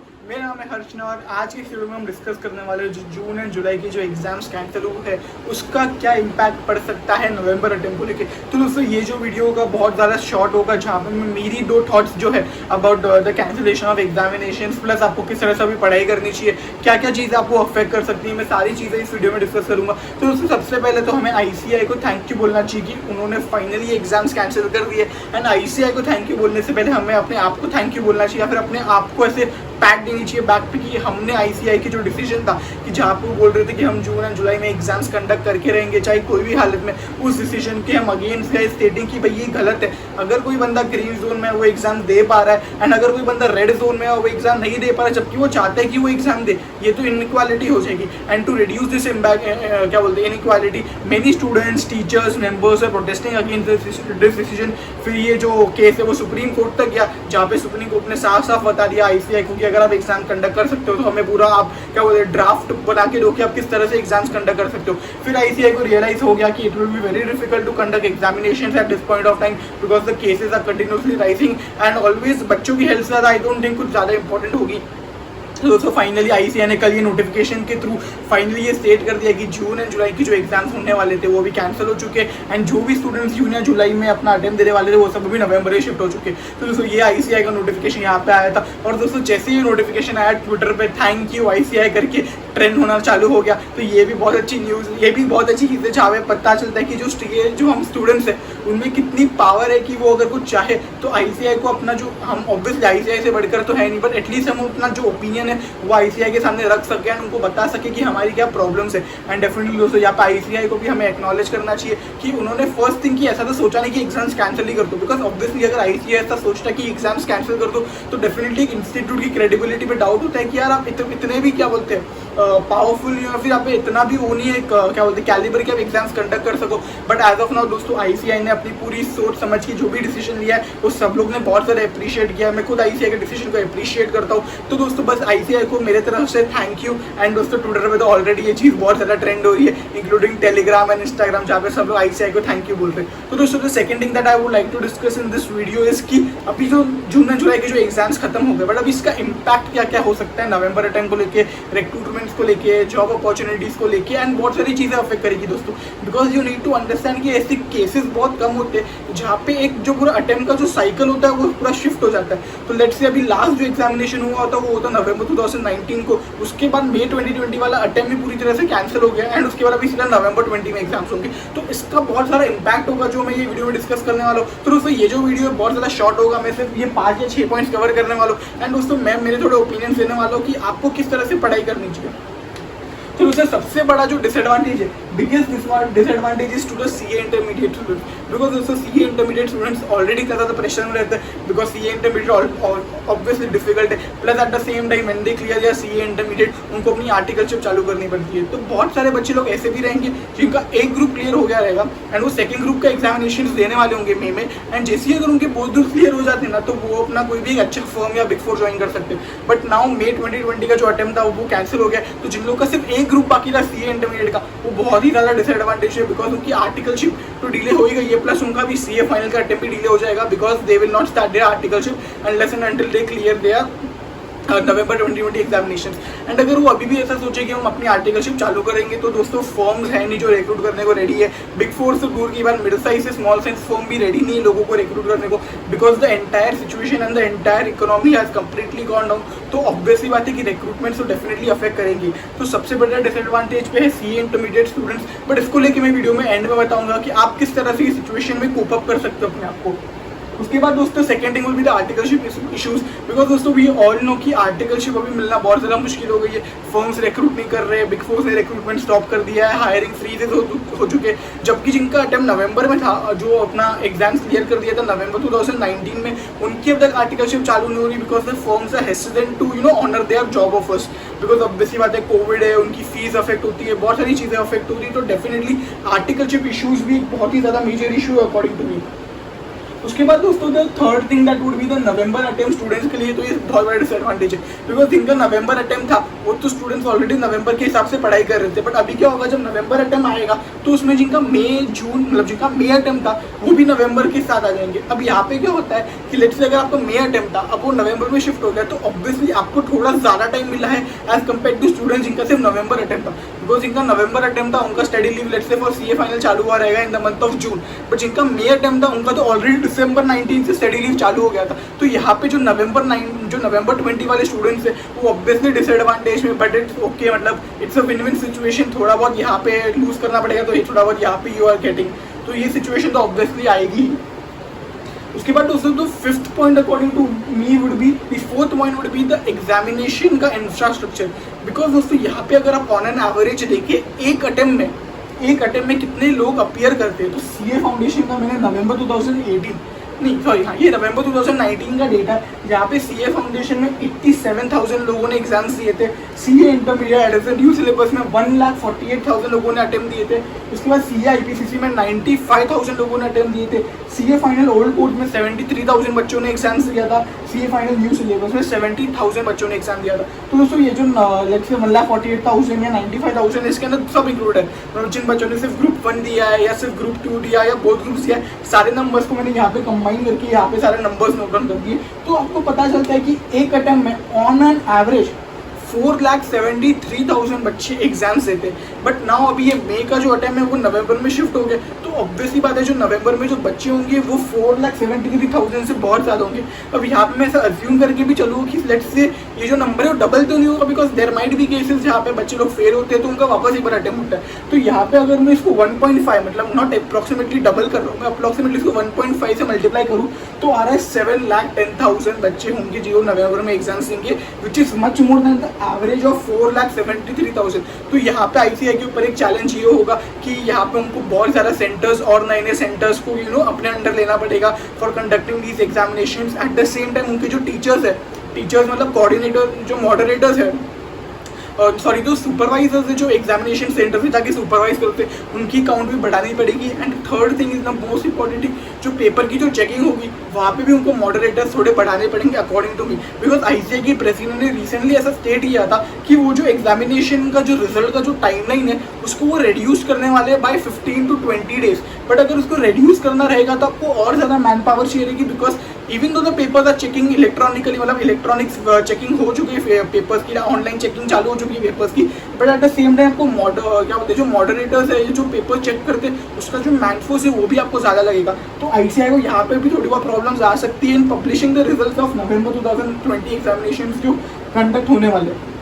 मेरा नाम है हर्षना और आज की इस वीडियो में हम डिस्कस करने वाले हैं जो जून एंड जुलाई के जो एग्जाम्स कैंसिल हुए हैं उसका क्या इम्पैक्ट पड़ सकता है नवंबर अटेम्प्ट को लेके। तो दोस्तों ये जो वीडियो होगा बहुत ज़्यादा शॉर्ट होगा, जहाँ पर मैं मेरी दो थॉट्स जो है about the cancellation of examination plus आपको किस तरह से अभी पढ़ाई करनी चाहिए, क्या क्या चीज़ें आपको अफेक्ट कर सकती है, मैं सारी चीज़ें इस वीडियो में डिस्कस करूँगा। तो दोस्तों सबसे पहले तो हमें ICAI को थैंक यू बोलना चाहिए कि उन्होंने फाइनली एग्जाम्स कैंसिल कर दिए। एंड ICAI को थैंक यू बोलने से पहले हमें अपने आप को थैंक यू बोलना चाहिए या फिर अपने आप को ऐसे पैट देनी चाहिए बैक पे कि हमने ICAI की जो डिसीजन था कि जहाँ पे वो बोल रहे थे कि हम जून एंड जुलाई में एग्जाम्स कंडक्ट करके रहेंगे चाहे कोई भी हालत में, उस डिसीजन के हम अगेंस्ट गए स्टेटिंग कि भाई ये गलत है। अगर कोई बंदा ग्रीन जोन में वो एग्जाम दे पा रहा है एंड अगर कोई बंदा रेड जोन में वो एग्जाम नहीं दे पा रहा है जबकि वो चाहता है कि वो एग्जाम दे, ये तो इनइक्वालिटी हो जाएगी। एंड टू रिड्यूस दिस क्या बोलते हैं inequality, many students teachers members are protesting against this decision. फिर ये जो केस है वो सुप्रीम कोर्ट तक गया, जहाँ पे सुप्रीम कोर्ट ने साफ साफ बता दिया ICAI को कि अगर आप एग्जाम कंडक्ट कर सकते हो तो हमें पूरा आप क्या बोलते हैं ड्राफ्ट बना के दो कि आप किस तरह से एग्जाम्स कंडक्ट कर सकते हो। फिर ICAI को रियलाइज हो गया कि it will be very difficult to conduct examinations at this point of time because the cases are continuously rising and always बच्चों की हेल्थ ज़्यादा आई डोंट थिंक कुछ ज़्यादा इंपॉर्टेंट होगी। दोस्तों फाइनली ICAI ने कल ये नोटिफिकेशन के थ्रू फाइनली ये स्टेट कर दिया कि जून एंड जुलाई की जो एग्जाम्स होने वाले थे वो भी कैंसिल हो चुके एंड जो भी स्टूडेंट्स जून या जुलाई में अपना अटेम्प्ट देने वाले थे वो सब भी नवंबर में शिफ्ट हो चुके। तो दोस्तों ये ICAI का नोटिफिकेशन यहाँ पे आया था और दोस्तों जैसे ये नोटिफिकेशन आया ट्विटर पे थैंक यू ICAI करके ट्रेंड होना चालू हो गया। तो ये भी बहुत अच्छी न्यूज़, ये भी बहुत अच्छी चीज़ है जहाँ पे पता चलता है कि जो हम स्टूडेंट्स हैं उनमें कितनी पावर है कि वो अगर कुछ चाहे तो ICAI को अपना जो हम ऑब्वियसली ICAI से बढ़कर तो है नहीं बट एटलीस्ट हम अपना जो ओपिनियन है वो ICAI के सामने रख सके एंड उनको बता सके कि हमारी क्या प्रॉब्लम्स है। एंड डेफिनेटली दोस्तों यहाँ पे ICAI को भी हमें एक्नॉलेज करना चाहिए कि उन्होंने फर्स्ट थिंग की ऐसा तो सोचा नहीं कि एग्जाम्स कैंसिल ही कर दो, बिकॉज ऑब्वियसली अगर ICAI ऐसा सोचता कि एग्जाम्स कैंसिल कर दो तो डेफिनेटली एक इंस्टीट्यूट की क्रेडिबिलिटी पे डाउट होता है कि यार आप इतने भी क्या बोलते हैं पावरफुल या फिर आप इतना भी वो नहीं है क्या बोलते हैं कैलिबर के आप एग्जाम्स कंडक्ट कर सको। बट एज ऑफ नाउ दोस्तों ICAI ने अपनी पूरी सोच समझ के जो भी डिसीजन लिया है वो सब लोग ने बहुत सारा अप्रिशिएट किया। मैं खुद ICAI के डिसीजन को अप्रिशिएट करता हूँ। तो दोस्तों बस ICAI को मेरे तरफ से थैंक यू। एंड दोस्तों ट्विटर पे तो ऑलरेडी ये चीज़ बहुत ज़्यादा ट्रेंड हो रही है इंक्लूडिंग टेलीग्राम एंड इंस्टाग्राम जहाँ पे सब लोग ICAI को थैंक यू बोल रहे हैं। तो दोस्तों the second thing that I would like to discuss in this video is कि अभी जो जून एंड जुलाई के जो एग्जाम्स खत्म हो गए बट अभी इसका इम्पैक्ट क्या क्या हो सकता है नवंबर अटेम्प्ट को लेके, रिक्रूटमेंट्स को लेके, जॉब अपॉर्चुनिटीज़ को लेके एंड बहुत सारी चीज़ें अफेक्ट करेगी दोस्तों। Because you need to understand कि ऐसे केसेस बहुत कम होते हैं जहाँ पे एक जो पूरा अटेम्प्ट का जो साइकिल होता है वो पूरा शिफ्ट हो जाता है। तो लेट्स से अभी लास्ट जो एग्जामिनेशन हुआ होता वो होता नवंबर 2019 को, उसके बाद मई 2020 वाला अटेम्प्ट भी पूरी तरह से कैंसिल हो गया एंड उसके बाद अभी सीधा नवंबर 20 में एग्जाम्स होंगे। तो इसका बहुत सारा इंपैक्ट होगा जो मैं ये वीडियो में डिस्कस करने वाला हूँ। तो दोस्तों ये जो वीडियो है बहुत ज़्यादा शॉर्ट होगा, मैं सिर्फ ये 5 या 6 पॉइंट्स कवर करने वाला हूँ एंड दोस्तों मैं मेरे थोड़े ओपिनियन देने वाला हूँ कि आपको किस तरह से पढ़ाई करनी चाहिए। तो उससे सबसे बड़ा जो डिसएडवांटेज है, biggest disadvantage is to the CA intermediate students. Because दोस्तों CA इंटरमीडिएट स्टूडेंट्स ऑलरेडी ज़्यादा प्रेशर में रहते हैं because CA intermediate obviously difficult है। Plus at the same time when they clear या CA इंटरमीडिएट उनको अपनी आर्टिकलशिप चालू करनी पड़ती है। तो बहुत सारे बच्चे लोग ऐसे भी रहेंगे जिनका एक ग्रुप क्लियर हो गया रहेगा एंड वो सेकंड ग्रुप का एग्जामिनेशन देने वाले होंगे मई में एंड जैसे ही अगर उनके बोथ ग्रुप क्लियर हो जाते हैं ना तो वो अपना कोई भी अच्छा फर्म या बिग 4 ज्वाइन कर सकते हैं। बट नाउ मई 2020 का जो अटेम्प्ट था वो कैंसिल हो गया। तो जिन लोगों का सिर्फ एक ग्रुप बाकी था CA इंटरमीडिएट का वो बहुत ही ज़्यादा डिसएडवांटेज है बिकॉज उनकी आर्टिकलशिप तो डिले हो ही गई है प्लस उनका भी CA फाइनल का अटेम्प्ट भी डिले हो जाएगा because they will not start their articleship unless and until they clear their November 2020 examination. And अगर वो अभी भी ऐसा सोचे कि हम अपनी आर्टिकलशिप चालू करेंगे तो दोस्तों फर्म्स हैं नहीं जो रिक्रूट करने को रेडी है। बिग 4 से दूर की बात मिडिल साइज से स्मॉल साइज फर्म भी रेडी नहीं है लोगों को रिक्रूट करने को because the entire situation and the entire economy has completely gone down. तो ऑब्वियसली बात है कि रिक्रूटमेंट तो डेफिनेटली अफेक्ट करेंगी। तो सबसे बड़ा डिसएडवांटेज पे है CA इंटरमीडिएट स्टूडेंट्स। बट इसको लेकर मैं वीडियो में एंड में बताऊंगा कि आप किस तरह से इस सिचुएशन में कोप अप कर सकते हो अपने आप को। उसके बाद दोस्तों second thing will be the articleship issues because दोस्तों वी ऑल नो कि आर्टिकलशिप अभी मिलना बहुत ज़्यादा मुश्किल हो गई है। फर्म्स रिक्रूट नहीं कर रहे, बिग 4 ने रिक्रूटमेंट स्टॉप कर दिया है, हायरिंग फ्रीजेज हो चुके हैं। जबकि जिनका अटेम्प्ट नवंबर में था जो अपना एग्जाम्स क्लियर कर दिया था नवंबर 2019 में उनकी अब तक आर्टिकलशिप चालू नहीं हो रही because the firms are hesitant to honour their job offers because obviously बात है कोविड है, उनकी फीस अफेक्ट होती है, बहुत सारी चीज़ें अफेक्ट हो रही है। तो डेफिनेटली आर्टिकलशिप इशूज़ भी बहुत ही ज़्यादा मेजर इशू है अकॉर्डिंग टू मी। उसके बाद दोस्तों the third thing that would be the November attempt students के लिए तो ये बहुत बड़ा डिसएडवांटेज है, बिकॉज जिनका नवंबर अटेम्प्ट था वो तो स्टूडेंट्स ऑलरेडी नवंबर के हिसाब से पढ़ाई कर रहे थे, बट अभी क्या होगा जब नवंबर अटेम्प्ट आएगा तो उसमें जिनका मई जून मतलब जिनका मई अटेम्प्ट था वो भी नवंबर के साथ आ जाएंगे। अब यहाँ पे क्या होता है कि लेट्स से अगर आपका मई अटेम्प्ट था अब वो नवंबर में शिफ्ट हो गया तो ऑब्वियसली आपको थोड़ा ज़्यादा टाइम मिला है एज कम्पेयर टू स्टूडेंट्स जिनका सिर्फ नवंबर अटेम्प्ट था, बिकॉज जिनका नवंबर अटेम्प्ट था उनका study leave let's say for CA final चालू हुआ रहेगा in the month of June, but जिनका मई अटेम्प्ट था उनका तो ऑलरेडी दिसंबर 19 से स्टडी लीव चालू हो गया था। तो यहाँ पे जो नवंबर 20 वाले स्टूडेंट्स है वो ऑब्वियसली डिसएडवांटेज में, बट इट्स ओके, मतलब it's a win win situation. थोड़ा बहुत यहाँ पे लूज करना पड़ेगा तो ये थोड़ा बहुत यहाँ पे यू आर गेटिंग, तो ये सिचुएशन तो ऑब्वियसली आएगी। उसके बाद दोस्तों तो fifth point according to me would be, fourth point would be the examination का इंफ्रास्ट्रक्चर, बिकॉज दोस्तों यहाँ पे अगर आप ऑन एन एवरेज देखिए एक अटेम्प्ट में कितने लोग अपीयर करते हैं, तो सीए फाउंडेशन का मैंने नवंबर 2018 नहीं सॉरी हाँ ये नवंबर 2019 का डेटा है जहाँ पे सीए फाउंडेशन में 87,000 लोगों ने एग्जाम्स दिए थे। CA intermediate as a new syllabus में 1,48,000 लोगों ने अटेम्प्ट दिए थे। उसके बाद सीए आईपीसीसी में 95,000 लोगों ने अटेम्प्ट दिए थे। सीए फाइनल ओल्ड कोर्स में 73,000 बच्चों ने एग्जाम्स दिया था। सीए फाइनल न्यू सिलेबस में 70,000 बच्चों ने एग्जाम दिया था। तो दोस्तों ये जो लेट्स से 1,48,000 या 95,000 इसके अंदर सब इंक्लूड है, मतलब जिन बच्चों ने सिर्फ ग्रुप 1 दिया है या सिर्फ ग्रुप 2 दिया या बोथ ग्रुप्स दिया है, सारे नंबर्स को मैंने यहाँ पे कंबाइन करके यहाँ पे सारे नंबर्स नोट डाउन कर दिए। तो आपको पता चलता है कि एक अटेम्प्ट में ऑन एन एवरेज 4,73,000 बच्चे एग्जाम्स देते हैं। बट नाउ अभी ये मई का जो अटेम्प्ट है वो नवंबर में शिफ्ट हो गया, तो ऑब्वियसली बात है जो नवंबर में जो बच्चे होंगे वो 4,73,000 से बहुत ज़्यादा होंगे। अब यहाँ पे मैं ऐसा अज्यूम करके भी चलूँ कि लेट्स से ये जो नंबर है वो डबल तो नहीं होगा, because there might be cases जहाँ पे बच्चे लोग फेल होते हैं तो उनका वापस एक बार अटेम्प्ट होता है। तो यहाँ पे अगर मैं इसको 1.5 मतलब नॉट अप्रॉक्सीमेटली डबल कर रहा हूँ, मैं अप्रॉक्सीमेटली इसको 1.5 से मल्टीप्लाई करूँ तो आ रहा है 7,10,000 बच्चे होंगे जो नवंबर में एग्जाम्स देंगे, which is much more than the average of 4,73,000। तो यहाँ पे आईसीआई के ऊपर एक चैलेंज ये होगा कि यहाँ पे उनको बहुत ज़्यादा सेंटर्स और नए नए सेंटर्स को अपने अंडर लेना पड़ेगा for conducting these examinations. Eight the same time उनके जो टीचर्स मतलब कोऑर्डिनेटर जो मॉडरेटर्स है सॉरी जो सुपरवाइजर्स है जो एग्जामिनेशन सेंटर से जाके सुपरवाइज करते हैं उनकी काउंट भी बढ़ानी पड़ेगी। And third thing is the most important thing, जो पेपर की जो चेकिंग होगी वहाँ पे भी उनको मॉडरेटर्स थोड़े बढ़ाने पड़ेंगे according to me, because ICAI की प्रेसिडेंट ने रिसेंटली ऐसा स्टेट किया था कि वो जो एग्जामिनेशन का जो रिजल्ट का जो टाइमलाइन है उसको वो रिड्यूस करने वाले हैं बाय 15 to 20 डेज। बट अगर उसको रिड्यूस करना रहेगा तो आपको और ज़्यादा मैन पावर चाहिए रहेगी, because even though the papers are checking electronically, मतलब इलेक्ट्रॉनिक्स चेकिंग हो चुकी है पेपर्स की, ऑनलाइन चेकिंग चालू हो चुकी है पेपर्स की, but at the same time आपको क्या बोलते हैं जो मॉडरेटर्स है जो पेपर चेक करते हैं उसका जो मैनफोर्स है वो भी आपको ज़्यादा लगेगा। तो आईसीआई को यहाँ पे भी थोड़ी बहुत प्रॉब्लम्स आ सकती है in publishing the results of November 2020 examination जो कंडक्ट होने वाले हैं।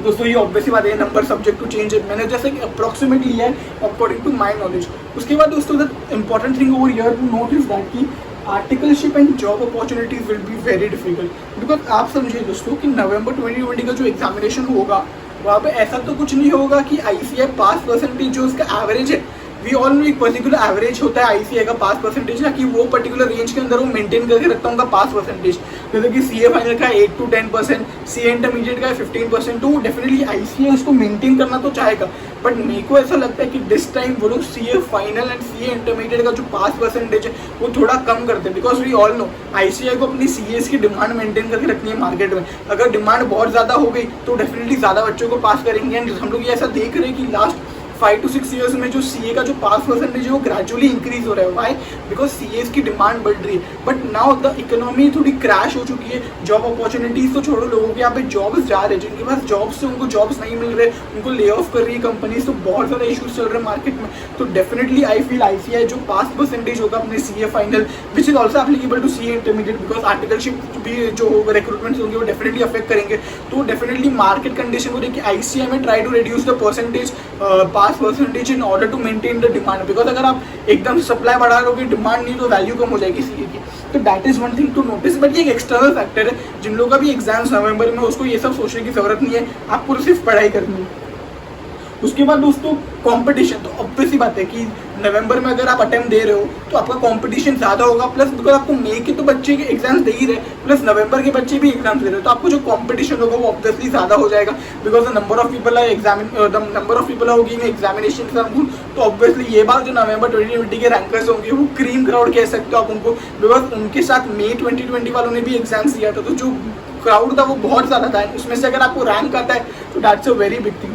दोस्तों ये ऑब्वियसली बात है नंबर सब्जेक्ट टू चेंज है, मैंने जैसे अप्रॉक्सीमेटली लिया है अकॉर्डिंग टू माई नॉलेज। उसके बाद दोस्तों the important thing over here to note is that की articleship and job opportunities will be very difficult, because आप समझिए दोस्तों कि नवंबर 2020 का जो एग्जामिनेशन होगा वहाँ पे ऐसा तो कुछ नहीं होगा कि आईसीआई पास परसेंटेज जो उसका एवरेज है, वी ऑल नो एक पर्टिकुलर एवरेज होता है आईसीआई का पास परसेंटेज ना, कि वो पर्टिकुलर रेंज के अंदर वो मेंटेन करके रखता हूँ पास परसेंटेज, जैसे कि सीए फाइनल का 8 to 10%, सीए इंटरमीडिएट का 15%, तो डेफिनेटली आईसीआई उसको मेंटेन करना तो चाहेगा। बट मेरे को ऐसा लगता है कि दिस टाइम वो लोग CA final and CA intermediate का जो पास परसेंटेज है वो थोड़ा कम करते हैं, because we all know ICAI को अपनी सीएस की डिमांड मेंटेन करके रखनी है मार्केट में। अगर डिमांड बहुत ज़्यादा हो गई तो डेफिनेटली ज़्यादा बच्चों को पास करेंगे। एंड हम लोग ये ऐसा देख रहे हैं कि लास्ट 5 to 6 ईयर्स में जो सीए का जो पास परसेंटेज है वो ग्रेजुअली इंक्रीज हो रहा है। वाई? बिकॉज सीएस की डिमांड बढ़ रही है। बट नाउ द इकोनॉमी थोड़ी क्रैश हो चुकी है, जॉब अपॉर्चुनिटीज तो छोड़ो, लोगों के यहाँ पे जॉब्स जा रहे हैं, जिनके पास जॉब्स से उनको जॉब्स नहीं मिल रहे, उनको ले ऑफ कर रही है कंपनीज, तो बहुत ज़्यादा इशूज चल रहे हैं मार्केट में। तो डेफिनेटली आई फील आईसीआई जो पास परसेंटेज होगा अपने CA final which is also applicable to CA intermediate, because articleship भी जो रिक्रूटमेंट होंगे वो डेफिनेटली अफेक्ट करेंगे। तो डेफिनेटली मार्केट कंडीशन हो रही है कि आईसीआई में try to reduce the percentage pass percentage in order to maintain the demand, because अगर आप एकदम सप्लाई बढ़ा रहे हो डिमांड नहीं तो वैल्यू कम हो जाएगी सीए की। तो that is one thing to notice. But ये एक एक्सटर्नल फैक्टर है, जिन लोगों का भी एग्जाम्स नवंबर में उसको ये सब सोचने की जरूरत नहीं है, आपको सिर्फ पढ़ाई करनी है। उसके बाद दोस्तों कंपटीशन, तो ऑब्वियसली बात है कि नवंबर में अगर आप अटेम्प्ट दे रहे हो तो आपका कंपटीशन ज़्यादा होगा, प्लस बिकॉज आपको मई के तो बच्चे के एग्जाम्स दे ही रहे, प्लस नवंबर के बच्चे भी एग्जाम्स दे रहे, तो आपको जो कंपटीशन होगा वो ऑब्वियसली ज़्यादा हो जाएगा, because the number of people होगी एग्जामिनेशन, तो ऑब्वियसली ये बात जो नवंबर 2020 के रैंकर्स होंगे वो क्रीम क्राउड कह सकते हो आप उनको, बिकॉज उनके साथ मई 2020 वालों ने भी एग्जाम्स दिया था, तो जो क्राउड था वो बहुत ज़्यादा था, उसमें से अगर आपको रैंक आता है तो that's a very big thing.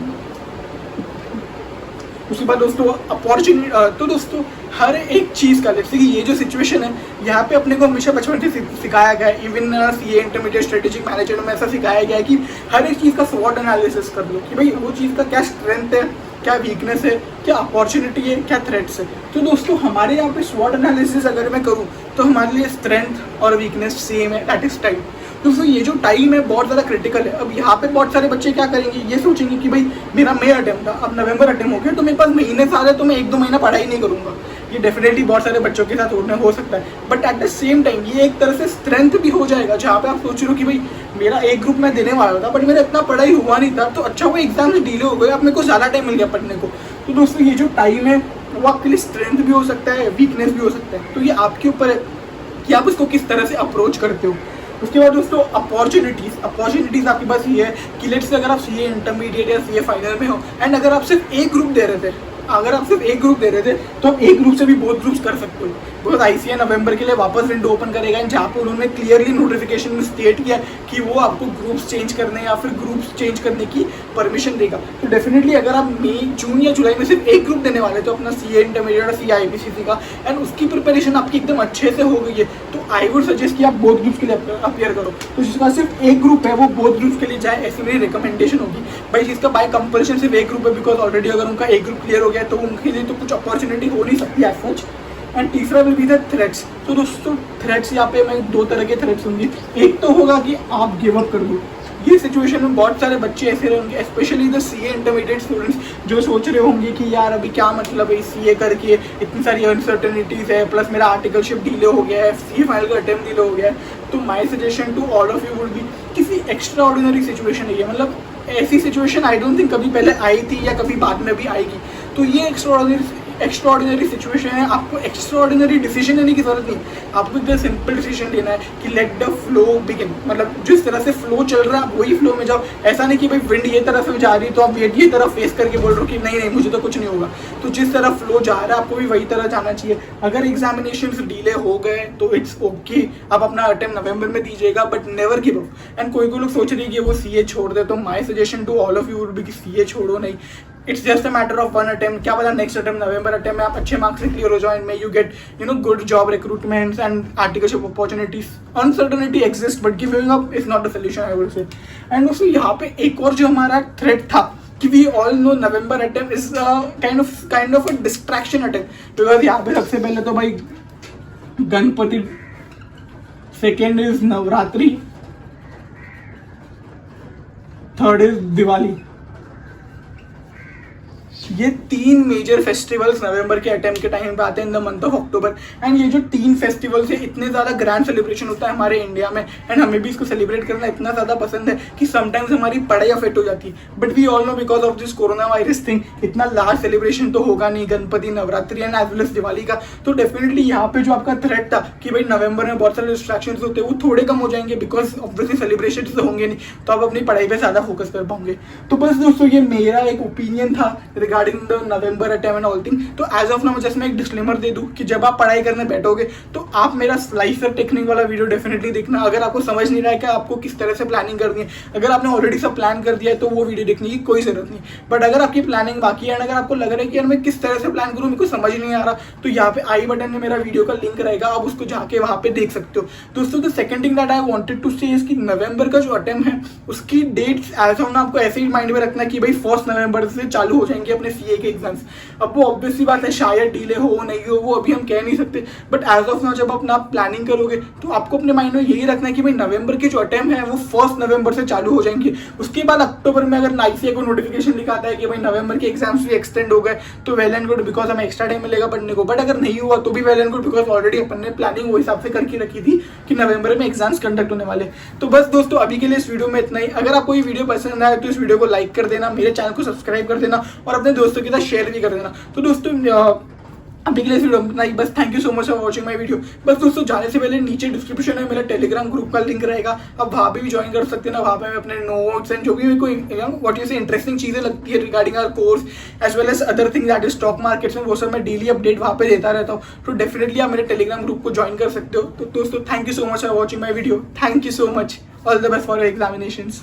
उसके बाद दोस्तों अपॉर्चुनिटी, तो दोस्तों हर एक चीज़ का, जैसे कि ये जो सिचुएशन है यहाँ पे अपने को हमेशा बचपन से सिखाया गया है, even CA intermediate strategic management में ऐसा सिखाया गया है कि हर एक चीज़ का स्वॉट एनालिसिस कर लो कि भाई वो चीज़ का क्या स्ट्रेंथ है, क्या वीकनेस है, क्या अपॉर्चुनिटी है, क्या थ्रेट्स है। तो दोस्तों हमारे यहाँ पे स्वॉट एनालिसिस अगर मैं करूँ तो हमारे लिए स्ट्रेंथ और वीकनेस सेम है, दैट इज टाइम। दोस्तों ये जो टाइम है बहुत ज़्यादा क्रिटिकल है। अब यहाँ पे बहुत सारे बच्चे क्या करेंगे, ये सोचेंगे कि भाई मेरा मई अटेम्प्ट था, अब नवंबर अटेम्प्ट हो गया तो मेरे पास महीने सारे, तो मैं 1-2 महीना पढ़ाई नहीं करूँगा। ये डेफिनेटली बहुत सारे बच्चों के साथ हो सकता है, but at the same time ये एक तरह से स्ट्रेंथ भी हो जाएगा, जहाँ पे आप सोच रहे हो कि भाई मेरा एक ग्रुप में देने वाला था बट मेरा इतना पढ़ाई हुआ नहीं था, तो अच्छा वो एग्जाम में डिले हो गए, अब मेरे को ज़्यादा टाइम मिल गया पढ़ने को। तो दोस्तों ये जो टाइम है वो आपके लिए स्ट्रेंथ भी हो सकता है, वीकनेस भी हो सकता है, तो ये आपके ऊपर है कि आप उसको किस तरह से अप्रोच करते हो। उसके बाद दोस्तों अपॉर्चुनिटीज़ आपके पास ये है कि लेट्स से अगर आप सीए इंटरमीडिएट या सीए फाइनल में हो एंड अगर आप सिर्फ एक ग्रुप दे रहे थे, तो आप एक ग्रुप से भी बहुत ग्रुप्स कर सकते हो, बिकॉज आईसीए नवंबर के लिए वापस विंडो ओपन करेगा एंड जहाँ पे उन्होंने क्लियरली नोटिफिकेशन में स्टेट किया कि वो आपको ग्रुप्स चेंज करने या फिर ग्रुप्स चेंज करने की परमिशन देगा। तो डेफिनेटली अगर आप मई, जून या जुलाई में सिर्फ एक ग्रुप देने वाले तो अपना सीए इंटरमीडिएट और सीए आईपीसीसी का, एंड उसकी प्रिपरेशन आपकी एकदम अच्छे से हो गई है, तो आई वुड सजेस्ट कि आप बोथ ग्रुप्स के लिए अपियर करो। तो जिसका सिर्फ एक ग्रुप है वो बोथ ग्रुप्स के लिए जाए, ऐसी मेरी रिकमेंडेशन होगी। भाई जिसका बाय कंपल्शन सिर्फ एक ग्रुप है, बिकॉज ऑलरेडी अगर उनका एक ग्रुप क्लियर हो गया तो उनके लिए तो कुछ अपॉर्चुनिटी हो नहीं सकती एज सच। एंड तीसरा विल बी द थ्रेट्स। तो दोस्तों थ्रेट्स यहाँ पे मैं 2 तरह के थ्रेट्स होंगे। एक तो होगा कि आप गिव अप कर दो। ये सिचुएशन में बहुत सारे बच्चे ऐसे रहेंगे, specially the CA intermediate students, जो सोच रहे होंगे कि यार अभी क्या मतलब है सीए करके, इतनी सारी अनसर्टेनिटीज़ है, प्लस मेरा आर्टिकलशिप डिले हो गया है, सीए फाइनल का अटेम्प्ट डिले हो गया है। तो my suggestion to all of you would be, किसी एक्स्ट्रा ऑर्डिनरी सिचुएशन है ये, मतलब ऐसी सिचुएशन आई डोंट थिंक कभी पहले आई थी या कभी बाद में भी आएगी। तो ये एक्स्ट्राऑर्डिनरी सिचुएशन है, आपको एक्स्ट्राऑर्डिनरी डिसीजन लेने की जरूरत नहीं, आपको एक सिंपल डिसीजन लेना है कि लेट द फ्लो बिगिन। मतलब जिस तरह से फ्लो चल रहा है आप वही फ्लो में जाओ। ऐसा नहीं कि भाई विंड ये तरफ से जा रही है तो आप ये तरफ फेस करके बोल रहे हो कि नहीं मुझे तो कुछ नहीं होगा। तो जिस तरह फ्लो जा रहा है आपको भी वही तरह जाना चाहिए। अगर एग्जामिनेशन डिले हो गए तो इट्स ओके, आप अपना अटेम्प्ट नवंबर में दीजिएगा, but never give up. And कोई लोग सोच रही है कि वो सीए छोड़ दे, तो my suggestion to all of you would be कि सीए छोड़ो नहीं, it's just a matter of 1 attempt. क्या पता नेक्स्ट अटेम्प्ट नवंबर अटेम्प्ट में आप अच्छे मार्क्स से क्लियर हो जाओ and may you get good job recruitments and articleship opportunities. Uncertainty exist but giving up is not the solution I would say. And दोस्तों यहाँ पे एक और जो हमारा थ्रेट था कि we all know November attempt is kind of a distraction attempt, because यहाँ पे सबसे पहले तो भाई Ganpati, second is Navratri, third is Diwali. ये 3 मेजर फेस्टिवल्स नवंबर के अटेम्प्ट के टाइम पे आते हैं in the month of October. And ये जो 3 फेस्टिवल्स है इतने ज़्यादा ग्रैंड सेलिब्रेशन होता है हमारे इंडिया में, एंड हमें भी इसको सेलिब्रेट करना इतना ज़्यादा पसंद है कि समटाइम्स हमारी पढ़ाई अफेक्ट हो जाती है। But we all know because of this corona virus thing इतना लार्ज सेलिब्रेशन तो होगा नहीं Ganpati, Navratri and as well as Diwali का। तो डेफिनेटली यहाँ पे जो आपका थ्रेट था कि भाई नवंबर में बहुत सारे डिस्ट्रैक्शन होते हैं वो थोड़े कम हो जाएंगे, बिकॉज ऑब्वियसली सेलिब्रेशन तो होंगे नहीं, तो आप अपनी पढ़ाई पर ज़्यादा फोकस कर पाओगे। तो बस दोस्तों ये मेरा एक ओपिनियन था regarding the November attempt and all thing. तो एज ऑफ नाउ जस्ट मैं एक डिस्क्लेमर दे दूं कि जब आप पढ़ाई करने बैठोगे तो आप मेरा स्लाइसर टेक्निक वाला वीडियो डेफिनेटली देखना। अगर आपको समझ नहीं रहा है कि आपको किस तरह से प्लानिंग करनी है, अगर आपने ऑलरेडी सब प्लान कर दिया है तो वो वीडियो देखने की कोई जरूरत नहीं। बट अगर आपकी प्लानिंग बाकी है, अगर आपको लग रहा है कि यार मैं किस तरह से प्लान करूँ मेरे को समझ नहीं आ रहा, तो यहाँ पे आई बटन में मेरा वीडियो का लिंक रहेगा, आप उसको जाके वहाँ पे देख सकते हो। दोस्तों the second thing that I wanted to say is कि नवंबर का जो अटेम्प्ट है उसकी डेट्स एज ऑन आपको ऐसे ही माइंड में रखना कि भाई 1 नवंबर से चालू हो जाएंगे अपने सीए के एग्जाम्स। अब वो ऑब्वियसली बात है शायद डिले हो नहीं हो वो अभी हम कह नहीं सकते, बट एज ऑफ नाउ जब अपना आप प्लानिंग करोगे तो आपको अपने माइंड में यही रखना है कि भाई नवंबर के जो अटेम्प्ट है वो 1 नवंबर से चालू हो जाएंगे। उसके बाद अक्टूबर में अगर आईसीए को नोटिफिकेशन लिखाता है कि भाई नवंबर के एग्जाम्स भी एक्सटेंड हो गए तो वेल एंड गुड, बिकॉज हमें एक्स्ट्रा टाइम मिलेगा पढ़ने को। बट अगर नहीं हुआ तो भी well and good, because already अपन ने प्लानिंग वो हिसाब से करके रखी थी कि नवंबर में एग्जाम्स कंडक्ट होने वाले। तो बस दोस्तों अभी के लिए इस वीडियो में इतना ही। अगर आपको ये वीडियो पसंद आए तो इस वीडियो को लाइक कर देना, मेरे चैनल को सब्सक्राइब कर देना और अपने दोस्तों के साथ शेयर भी कर देना। तो दोस्तों अभी के लिए वीडियो इतना ही, बस thank you so much for watching my video. बस दोस्तों जाने से पहले नीचे डिस्क्रिप्शन में मेरा टेलीग्राम ग्रुप का लिंक रहेगा, आप वहाँ पे भी ज्वाइन कर सकते हैं ना। वहाँ पे मैं अपने नोट्स एंड जो भी मेरे को व्हाट यू से इंटरेस्टिंग चीज़ें लगती है regarding our course as well as other thing that is stock markets में, वो सब मैं डेली अपडेट वहाँ पे देता रहता हूँ। तो डेफिनेटली आप मेरे टेलीग्राम ग्रुप को ज्वाइन कर सकते हो। तो दोस्तों thank you so much for watching my video, thank you so much, all the best for your examinations.